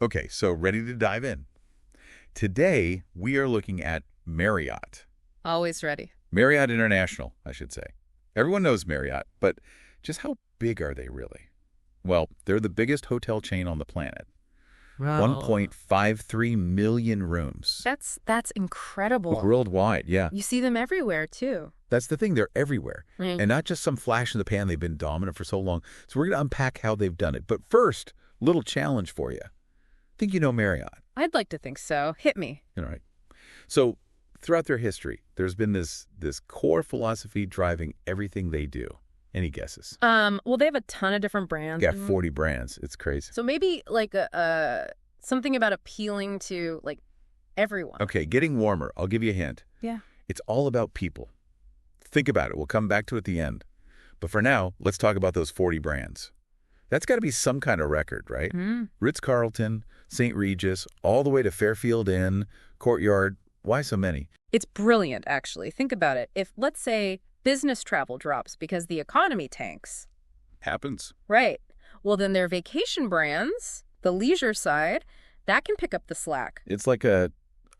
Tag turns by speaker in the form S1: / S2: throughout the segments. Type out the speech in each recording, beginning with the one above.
S1: Okay, so ready to dive in. Today, we are looking at Marriott.
S2: Always ready.
S1: Marriott International, I should say. Everyone knows Marriott, but just how big are they really? Well, they're the biggest hotel chain on the planet.
S2: Well,
S1: 1.53 million rooms.
S2: that's incredible.
S1: Worldwide, yeah.
S2: You see them everywhere too.
S1: That's the thing, they're everywhere.
S2: Right.
S1: And not just some flash in the pan, they've been dominant for so long. So we're going to unpack how they've done it. But first, little challenge for you. Think you know Marriott.
S2: I'd like to think so. Hit me.
S1: All right. So throughout their history, there's been this core philosophy driving everything they do. Any guesses?
S2: Well, they have a ton of different brands.
S1: Got 40 brands. It's crazy.
S2: So maybe like a something about appealing to like everyone.
S1: Okay, getting warmer. I'll give you a hint.
S2: Yeah.
S1: It's all about people. Think about it. We'll come back to it at the end. But for now, let's talk about those 40 brands. That's got to be some kind of record, right? Ritz-Carlton, St. Regis, all the way to Fairfield Inn, Courtyard. Why so many?
S2: It's brilliant, actually. Think about it. If, let's say, business travel drops because the economy tanks.
S1: Happens.
S2: Right. Well, then their vacation brands, the leisure side, that can pick up the slack.
S1: It's like a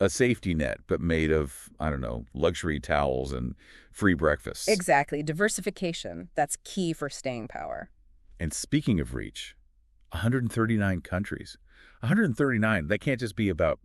S1: safety net, but made of, I don't know, luxury towels and free breakfasts.
S2: Exactly. Diversification. That's key for staying power.
S1: And speaking of reach, 139 countries. 139, that can't just be about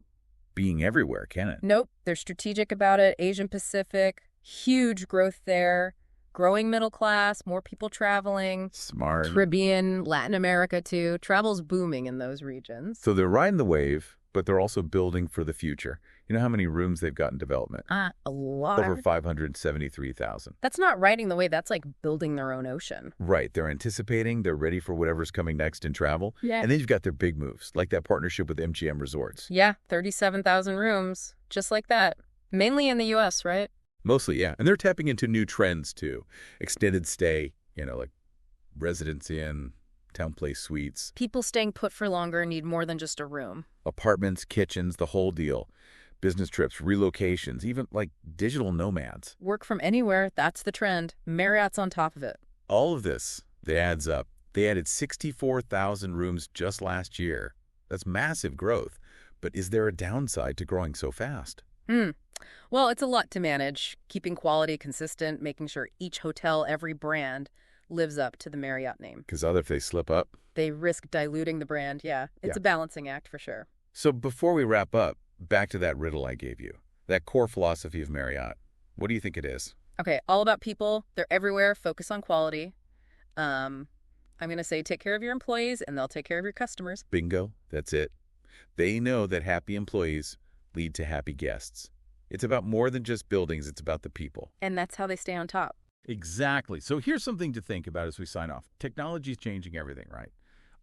S1: being everywhere, can it?
S2: Nope. They're strategic about it. Asian Pacific, huge growth there. Growing middle class, more people traveling.
S1: Smart.
S2: Caribbean, Latin America too. Travel's booming in those regions.
S1: So they're riding the wave, but they're also building for the future. You know how many rooms they've got in development?
S2: A lot.
S1: Over 573,000.
S2: That's not riding the wave. That's like building their own ocean.
S1: Right. They're anticipating. They're ready for whatever's coming next in travel.
S2: Yeah.
S1: And then you've got their big moves, like that partnership with MGM Resorts.
S2: Yeah, 37,000 rooms. Just like that. Mainly in the U.S., right?
S1: Mostly, yeah. And they're tapping into new trends, too. Extended stay, like residence inn, town place suites.
S2: People staying put for longer need more than just a room.
S1: Apartments, kitchens, the whole deal. Business trips, relocations, even like digital nomads.
S2: Work from anywhere, that's the trend. Marriott's on top of it.
S1: All of this, it adds up. They added 64,000 rooms just last year. That's massive growth. But is there a downside to growing so fast?
S2: Well, it's a lot to manage. Keeping quality consistent, making sure each hotel, every brand, lives up to the Marriott name.
S1: Because if they slip up?
S2: They risk diluting the brand, yeah. It's a balancing act for sure.
S1: So before we wrap up, back to that riddle I gave you. That core philosophy of Marriott. What do you think it is?
S2: Okay, all about people. They're everywhere. Focus on quality. I'm going to say take care of your employees, and they'll take care of your customers.
S1: Bingo. That's it. They know that happy employees lead to happy guests. It's about more than just buildings. It's about the people.
S2: And that's how they stay on top.
S1: Exactly. So here's something to think about as we sign off. Technology is changing everything, right?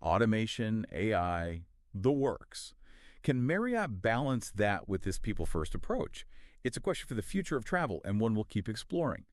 S1: Automation, AI, the works. Can Marriott balance that with this people-first approach? It's a question for the future of travel and one we'll keep exploring.